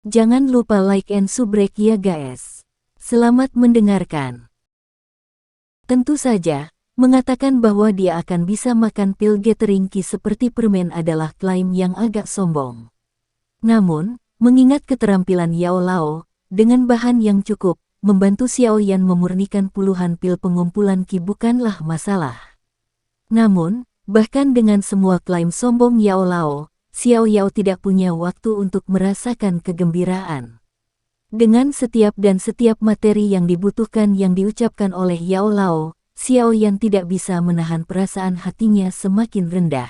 Jangan lupa like and subrek ya guys. Selamat mendengarkan. Tentu saja, mengatakan bahwa dia akan bisa makan pil Gathering Key seperti permen adalah klaim yang agak sombong. Namun, mengingat keterampilan Yao Lao, dengan bahan yang cukup, membantu Xiao Yan memurnikan puluhan pil pengumpulan Qi bukanlah masalah. Namun, bahkan dengan semua klaim sombong Yao Lao, Xiao Yao tidak punya waktu untuk merasakan kegembiraan. Dengan setiap materi yang dibutuhkan yang diucapkan oleh Yao Lao, Xiao Yan tidak bisa menahan perasaan hatinya semakin rendah.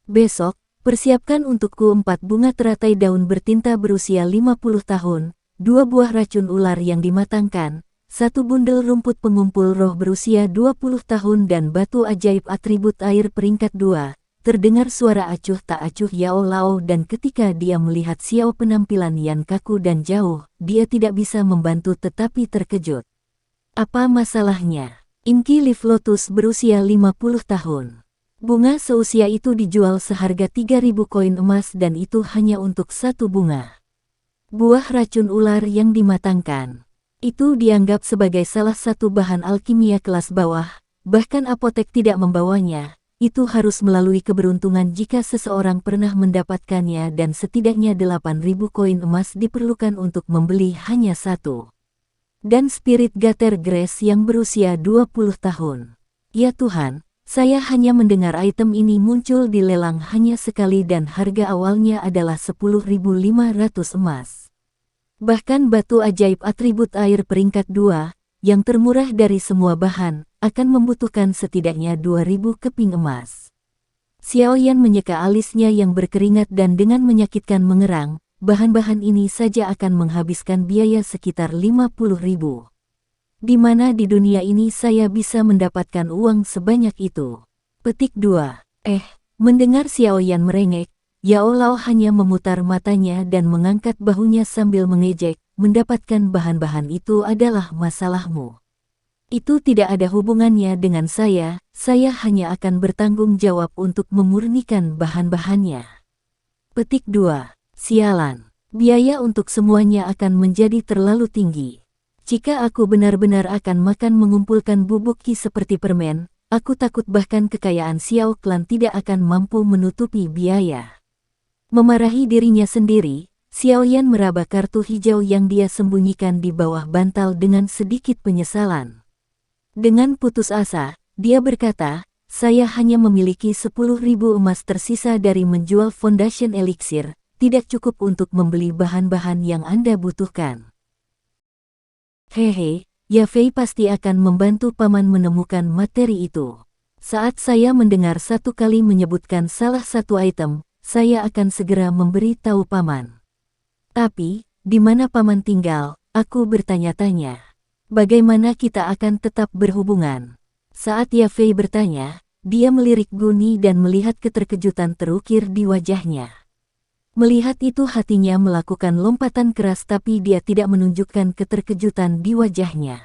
Besok, persiapkan untukku 4 bunga teratai daun bertinta berusia 50 tahun, 2 buah racun ular yang dimatangkan, 1 bundel rumput pengumpul roh berusia 20 tahun dan batu ajaib atribut air peringkat 2. Terdengar suara acuh tak acuh Yao Lao dan ketika dia melihat Xiao penampilan yang kaku dan jauh, dia tidak bisa membantu tetapi terkejut. Apa masalahnya? Inky Leaf Lotus berusia 50 tahun. Bunga seusia itu dijual seharga 3.000 koin emas dan itu hanya untuk 1 bunga. Buah racun ular yang dimatangkan. Itu dianggap sebagai salah satu bahan alkimia kelas bawah, bahkan apotek tidak membawanya. Itu harus melalui keberuntungan jika seseorang pernah mendapatkannya dan setidaknya 8.000 koin emas diperlukan untuk membeli hanya 1. Dan Spirit Gather Grace yang berusia 20 tahun. Ya Tuhan, saya hanya mendengar item ini muncul di lelang hanya sekali dan harga awalnya adalah 10.500 emas. Bahkan batu ajaib atribut air peringkat 2, yang termurah dari semua bahan, akan membutuhkan setidaknya 2.000 keping emas. Xiao Yan menyeka alisnya yang berkeringat dan dengan menyakitkan mengerang, bahan-bahan ini saja akan menghabiskan biaya sekitar 50.000. Di mana di dunia ini saya bisa mendapatkan uang sebanyak itu? Petik 2. Mendengar Xiao Yan merengek, Yao Lao hanya memutar matanya dan mengangkat bahunya sambil mengejek, mendapatkan bahan-bahan itu adalah masalahmu. Itu tidak ada hubungannya dengan saya hanya akan bertanggung jawab untuk memurnikan bahan-bahannya. Petik 2. Sialan. Biaya untuk semuanya akan menjadi terlalu tinggi. Jika aku benar-benar akan makan mengumpulkan bubuk Qi seperti permen, aku takut bahkan kekayaan Xiao Clan tidak akan mampu menutupi biaya. Memarahi dirinya sendiri, Xiao Yan meraba kartu hijau yang dia sembunyikan di bawah bantal dengan sedikit penyesalan. Dengan putus asa, dia berkata, saya hanya memiliki 10.000 emas tersisa dari menjual Foundation Elixir, tidak cukup untuk membeli bahan-bahan yang Anda butuhkan. Hehe, Ya Fei pasti akan membantu paman menemukan materi itu. Saat saya mendengar satu kali menyebutkan salah satu item, saya akan segera memberi tahu paman. Tapi, di mana paman tinggal? Aku bertanya-tanya. Bagaimana kita akan tetap berhubungan? Saat Ya Fei bertanya, dia melirik Guni dan melihat keterkejutan terukir di wajahnya. Melihat itu hatinya melakukan lompatan keras tapi dia tidak menunjukkan keterkejutan di wajahnya.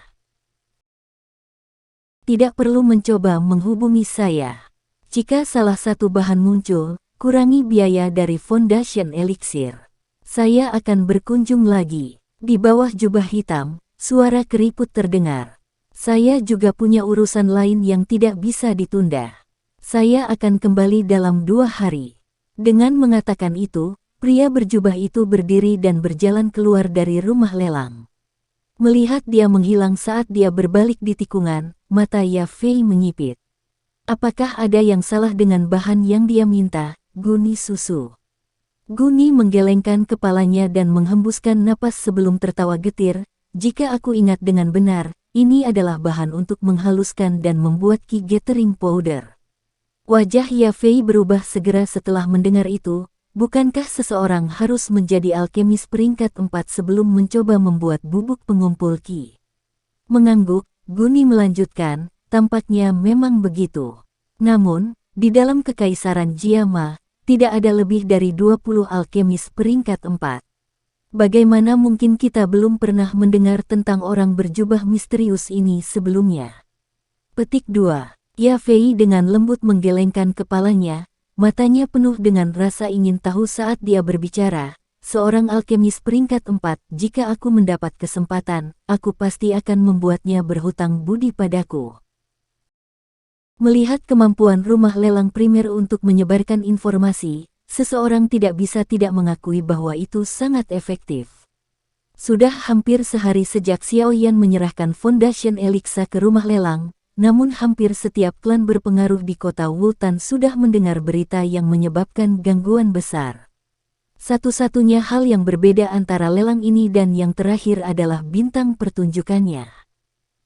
Tidak perlu mencoba menghubungi saya. Jika salah satu bahan muncul, kurangi biaya dari Foundation Elixir. Saya akan berkunjung lagi. Di bawah jubah hitam, suara keriput terdengar. Saya juga punya urusan lain yang tidak bisa ditunda. Saya akan kembali dalam 2 hari. Dengan mengatakan itu, pria berjubah itu berdiri dan berjalan keluar dari rumah lelang. Melihat dia menghilang saat dia berbalik di tikungan, mata Ya Fei menyipit. Apakah ada yang salah dengan bahan yang dia minta? Guni susu. Guni menggelengkan kepalanya dan menghembuskan napas sebelum tertawa getir. Jika aku ingat dengan benar, ini adalah bahan untuk menghaluskan dan membuat Qi Gathering Powder. Wajah Ya Fei berubah segera setelah mendengar itu. Bukankah seseorang harus menjadi alkemis peringkat 4 sebelum mencoba membuat bubuk pengumpul Qi? Mengangguk, Guni melanjutkan, tampaknya memang begitu. Namun, di dalam kekaisaran Jiama, tidak ada lebih dari 20 alkemis peringkat 4. Bagaimana mungkin kita belum pernah mendengar tentang orang berjubah misterius ini sebelumnya? Petik 2. Ya Fei dengan lembut menggelengkan kepalanya, matanya penuh dengan rasa ingin tahu saat dia berbicara. seorang alkemis peringkat 4, jika aku mendapat kesempatan, aku pasti akan membuatnya berhutang budi padaku. Melihat kemampuan rumah lelang primer untuk menyebarkan informasi, seseorang tidak bisa tidak mengakui bahwa itu sangat efektif. Sudah hampir sehari sejak Xiao Yan menyerahkan Foundation Elixa ke rumah lelang, namun hampir setiap klan berpengaruh di kota Wultan sudah mendengar berita yang menyebabkan gangguan besar. Satu-satunya hal yang berbeda antara lelang ini dan yang terakhir adalah bintang pertunjukannya.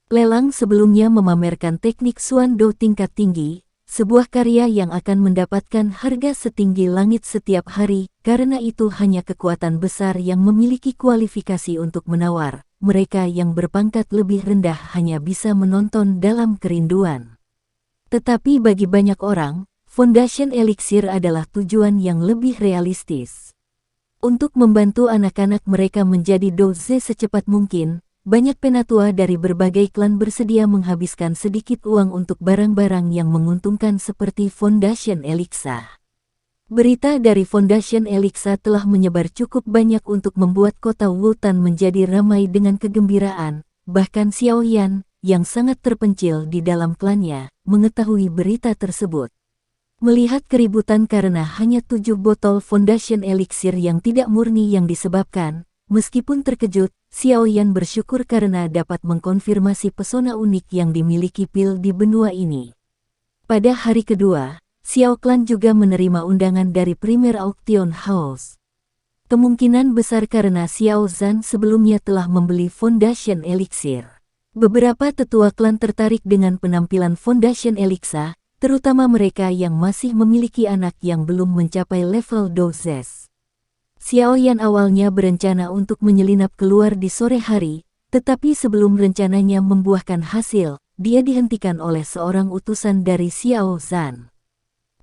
Lelang sebelumnya memamerkan teknik Xuan Do tingkat tinggi, sebuah karya yang akan mendapatkan harga setinggi langit setiap hari, karena itu hanya kekuatan besar yang memiliki kualifikasi untuk menawar. Mereka yang berpangkat lebih rendah hanya bisa menonton dalam kerinduan. Tetapi bagi banyak orang, Foundation Elixir adalah tujuan yang lebih realistis. Untuk membantu anak-anak mereka menjadi doze secepat mungkin, banyak penatua dari berbagai klan bersedia menghabiskan sedikit uang untuk barang-barang yang menguntungkan seperti Foundation Elixa. Berita dari Foundation Elixa telah menyebar cukup banyak untuk membuat kota Wultan menjadi ramai dengan kegembiraan, bahkan Xiao Yan, yang sangat terpencil di dalam klannya, mengetahui berita tersebut. Melihat keributan karena hanya 7 botol Foundation Elixir yang tidak murni yang disebabkan, meskipun terkejut, Xiao Yan bersyukur karena dapat mengkonfirmasi pesona unik yang dimiliki pil di benua ini. Pada hari kedua, Xiao Clan juga menerima undangan dari Premier Auction House. Kemungkinan besar karena Xiao Zhan sebelumnya telah membeli Foundation Elixir. Beberapa tetua klan tertarik dengan penampilan Foundation Elixa, terutama mereka yang masih memiliki anak yang belum mencapai level dozes. Xiao Yan awalnya berencana untuk menyelinap keluar di sore hari, tetapi sebelum rencananya membuahkan hasil, dia dihentikan oleh seorang utusan dari Xiao Zhan.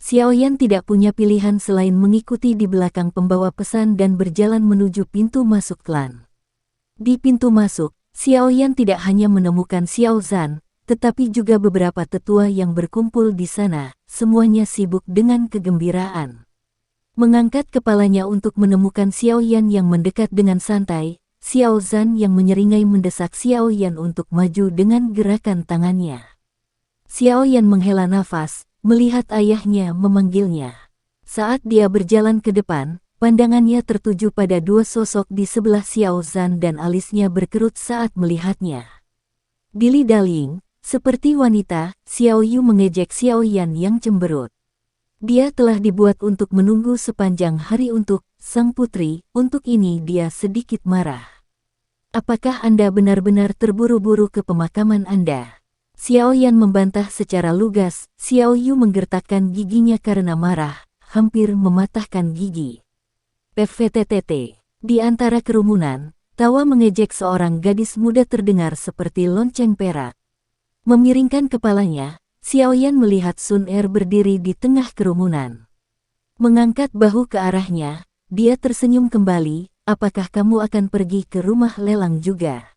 Xiao Yan tidak punya pilihan selain mengikuti di belakang pembawa pesan dan berjalan menuju pintu masuk klan. Di pintu masuk, Xiao Yan tidak hanya menemukan Xiao Zhan, tetapi juga beberapa tetua yang berkumpul di sana, semuanya sibuk dengan kegembiraan. Mengangkat kepalanya untuk menemukan Xiao Yan yang mendekat dengan santai, Xiao Zhan yang menyeringai mendesak Xiao Yan untuk maju dengan gerakan tangannya. Xiao Yan menghela nafas, melihat ayahnya memanggilnya. Saat dia berjalan ke depan, pandangannya tertuju pada dua sosok di sebelah Xiao Zhan dan alisnya berkerut saat melihatnya. Dilly-dallying, seperti wanita, Xiao Yu mengejek Xiao Yan yang cemberut. Dia telah dibuat untuk menunggu sepanjang hari untuk sang putri, untuk ini dia sedikit marah. Apakah Anda benar-benar terburu-buru ke pemakaman Anda? Xiao Yan membantah secara lugas. Xiao Yu menggertakkan giginya karena marah, hampir mematahkan gigi. PVTTT. Di antara kerumunan, tawa mengejek seorang gadis muda terdengar seperti lonceng perak. Memiringkan kepalanya, Xiao Yan melihat Sun Er berdiri di tengah kerumunan. Mengangkat bahu ke arahnya, dia tersenyum kembali. Apakah kamu akan pergi ke rumah lelang juga?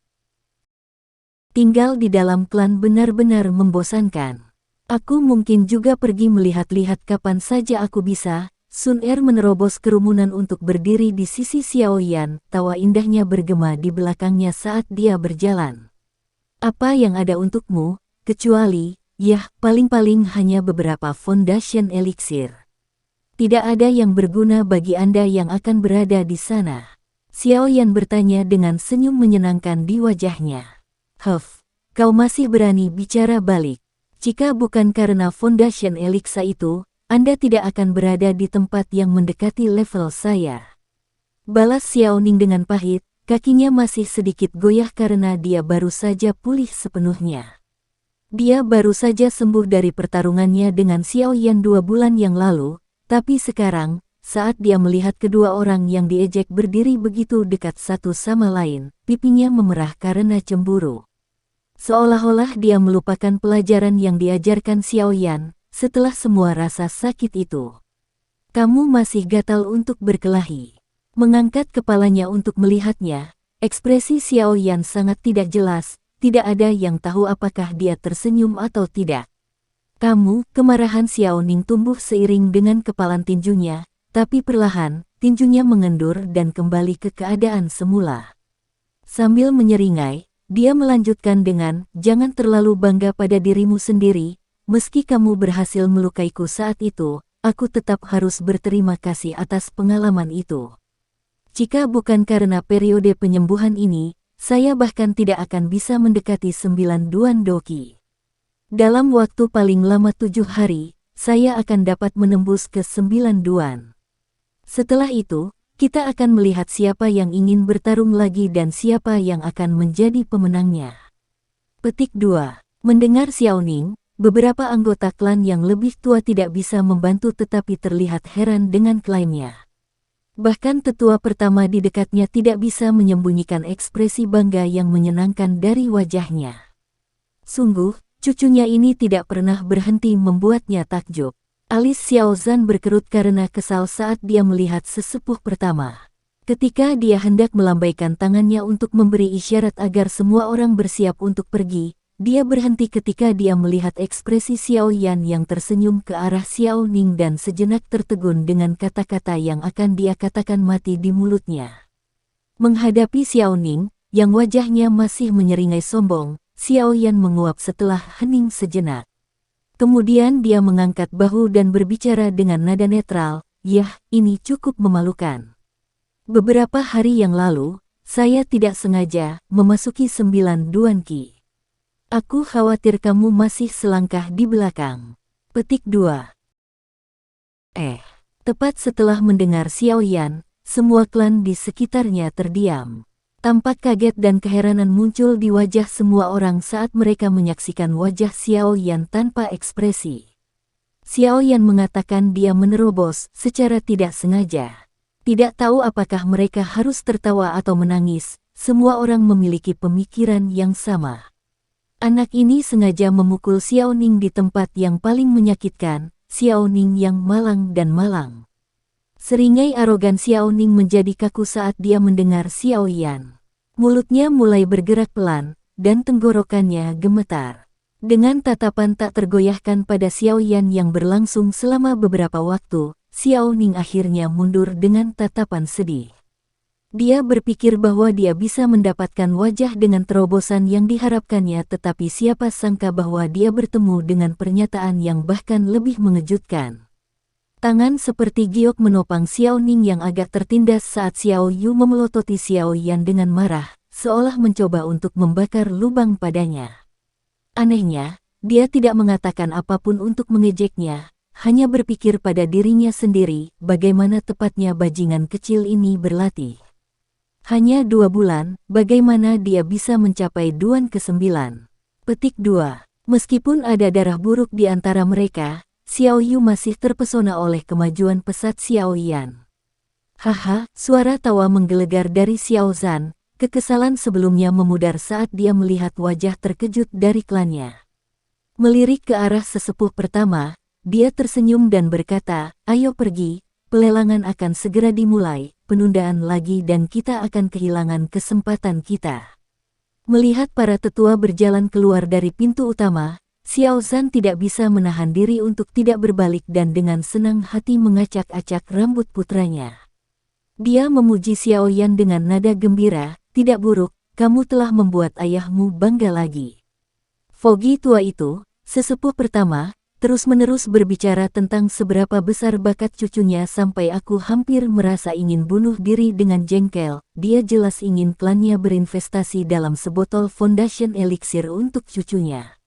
Tinggal di dalam klan benar-benar membosankan. Aku mungkin juga pergi melihat-lihat kapan saja aku bisa. Sun Er menerobos kerumunan untuk berdiri di sisi Xiao Yan. Tawa indahnya bergema di belakangnya saat dia berjalan. Apa yang ada untukmu, kecuali... Yah, paling-paling hanya beberapa Foundation Elixir. Tidak ada yang berguna bagi Anda yang akan berada di sana. Xiao Yan bertanya dengan senyum menyenangkan di wajahnya. Huff, kau masih berani bicara balik. Jika bukan karena Foundation Elixa itu, Anda tidak akan berada di tempat yang mendekati level saya. Balas Xiao Ning dengan pahit, kakinya masih sedikit goyah karena dia baru saja pulih sepenuhnya. Dia baru saja sembuh dari pertarungannya dengan Xiao Yan 2 bulan yang lalu, tapi sekarang, saat dia melihat kedua orang yang diejek berdiri begitu dekat satu sama lain, pipinya memerah karena cemburu. Seolah-olah dia melupakan pelajaran yang diajarkan Xiao Yan, setelah semua rasa sakit itu. Kamu masih gatal untuk berkelahi. Mengangkat kepalanya untuk melihatnya, ekspresi Xiao Yan sangat tidak jelas. Tidak ada yang tahu apakah dia tersenyum atau tidak. Kemarahan Xiao Ning tumbuh seiring dengan kepalan tinjunya, tapi perlahan, tinjunya mengendur dan kembali ke keadaan semula. Sambil menyeringai, dia melanjutkan dengan, "Jangan terlalu bangga pada dirimu sendiri, meski kamu berhasil melukaiku saat itu, aku tetap harus berterima kasih atas pengalaman itu. Jika bukan karena periode penyembuhan ini, saya bahkan tidak akan bisa mendekati 9 Duan Doki. Dalam waktu paling lama 7 hari, saya akan dapat menembus ke 9 Duan. Setelah itu, kita akan melihat siapa yang ingin bertarung lagi dan siapa yang akan menjadi pemenangnya." Petik 2. Mendengar Xiao Ning, beberapa anggota klan yang lebih tua tidak bisa membantu tetapi terlihat heran dengan klaimnya. Bahkan tetua pertama di dekatnya tidak bisa menyembunyikan ekspresi bangga yang menyenangkan dari wajahnya. Sungguh, cucunya ini tidak pernah berhenti membuatnya takjub. Alis Xiao Zhan berkerut karena kesal saat dia melihat sesepuh pertama. Ketika dia hendak melambaikan tangannya untuk memberi isyarat agar semua orang bersiap untuk pergi, dia berhenti ketika dia melihat ekspresi Xiao Yan yang tersenyum ke arah Xiao Ning dan sejenak tertegun dengan kata-kata yang akan dia katakan mati di mulutnya. Menghadapi Xiao Ning, yang wajahnya masih menyeringai sombong, Xiao Yan menguap setelah hening sejenak. Kemudian dia mengangkat bahu dan berbicara dengan nada netral, "Yah, ini cukup memalukan. Beberapa hari yang lalu, saya tidak sengaja memasuki 9 Duan Qi. Aku khawatir kamu masih selangkah di belakang." Petik 2. Tepat setelah mendengar Xiao Yan, semua klan di sekitarnya terdiam. Tampak kaget dan keheranan muncul di wajah semua orang saat mereka menyaksikan wajah Xiao Yan tanpa ekspresi. Xiao Yan mengatakan dia menerobos secara tidak sengaja. Tidak tahu apakah mereka harus tertawa atau menangis, semua orang memiliki pemikiran yang sama. Anak ini sengaja memukul Xiao Ning di tempat yang paling menyakitkan, Xiao Ning yang malang dan malang. Seringai arogan Xiao Ning menjadi kaku saat dia mendengar Xiao Yan. Mulutnya mulai bergerak pelan, dan tenggorokannya gemetar. Dengan tatapan tak tergoyahkan pada Xiao Yan yang berlangsung selama beberapa waktu, Xiao Ning akhirnya mundur dengan tatapan sedih. Dia berpikir bahwa dia bisa mendapatkan wajah dengan terobosan yang diharapkannya, tetapi siapa sangka bahwa dia bertemu dengan pernyataan yang bahkan lebih mengejutkan. Tangan seperti giok menopang Xiao Ning yang agak tertindas saat Xiao Yu memelototi Xiao Yan dengan marah, seolah mencoba untuk membakar lubang padanya. Anehnya, dia tidak mengatakan apapun untuk mengejeknya, hanya berpikir pada dirinya sendiri, bagaimana tepatnya bajingan kecil ini berlatih. Hanya 2 bulan, bagaimana dia bisa mencapai Duan ke-9? Petik 2. Meskipun ada darah buruk di antara mereka, Xiao Yu masih terpesona oleh kemajuan pesat Xiao Yan. Haha, suara tawa menggelegar dari Xiao Zhan, kekesalan sebelumnya memudar saat dia melihat wajah terkejut dari klannya. Melirik ke arah sesepuh pertama, dia tersenyum dan berkata, "Ayo pergi, pelelangan akan segera dimulai. Penundaan lagi dan kita akan kehilangan kesempatan kita." Melihat para tetua berjalan keluar dari pintu utama, Xiao Zhan tidak bisa menahan diri untuk tidak berbalik dan dengan senang hati mengacak-acak rambut putranya. Dia memuji Xiao Yan dengan nada gembira, "Tidak buruk, kamu telah membuat ayahmu bangga lagi." Fogi tua itu, sesepuh pertama, terus-menerus berbicara tentang seberapa besar bakat cucunya sampai aku hampir merasa ingin bunuh diri dengan jengkel. Dia jelas ingin klannya berinvestasi dalam sebotol Foundation Elixir untuk cucunya.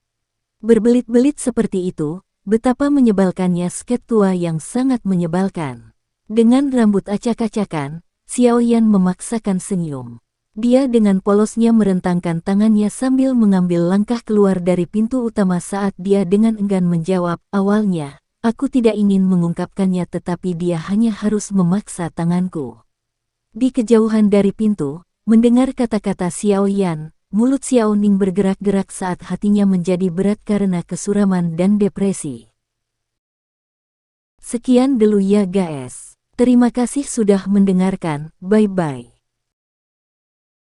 Berbelit-belit seperti itu, betapa menyebalkannya sket tua yang sangat menyebalkan. Dengan rambut acak-acakan, Xiao Yan memaksakan senyum. Dia dengan polosnya merentangkan tangannya sambil mengambil langkah keluar dari pintu utama saat dia dengan enggan menjawab, "Awalnya, aku tidak ingin mengungkapkannya tetapi dia hanya harus memaksa tanganku." Di kejauhan dari pintu, mendengar kata-kata Xiao Yan, mulut Xiao Ning bergerak-gerak saat hatinya menjadi berat karena kesuraman dan depresi. Sekian dulu ya guys. Terima kasih sudah mendengarkan, bye-bye.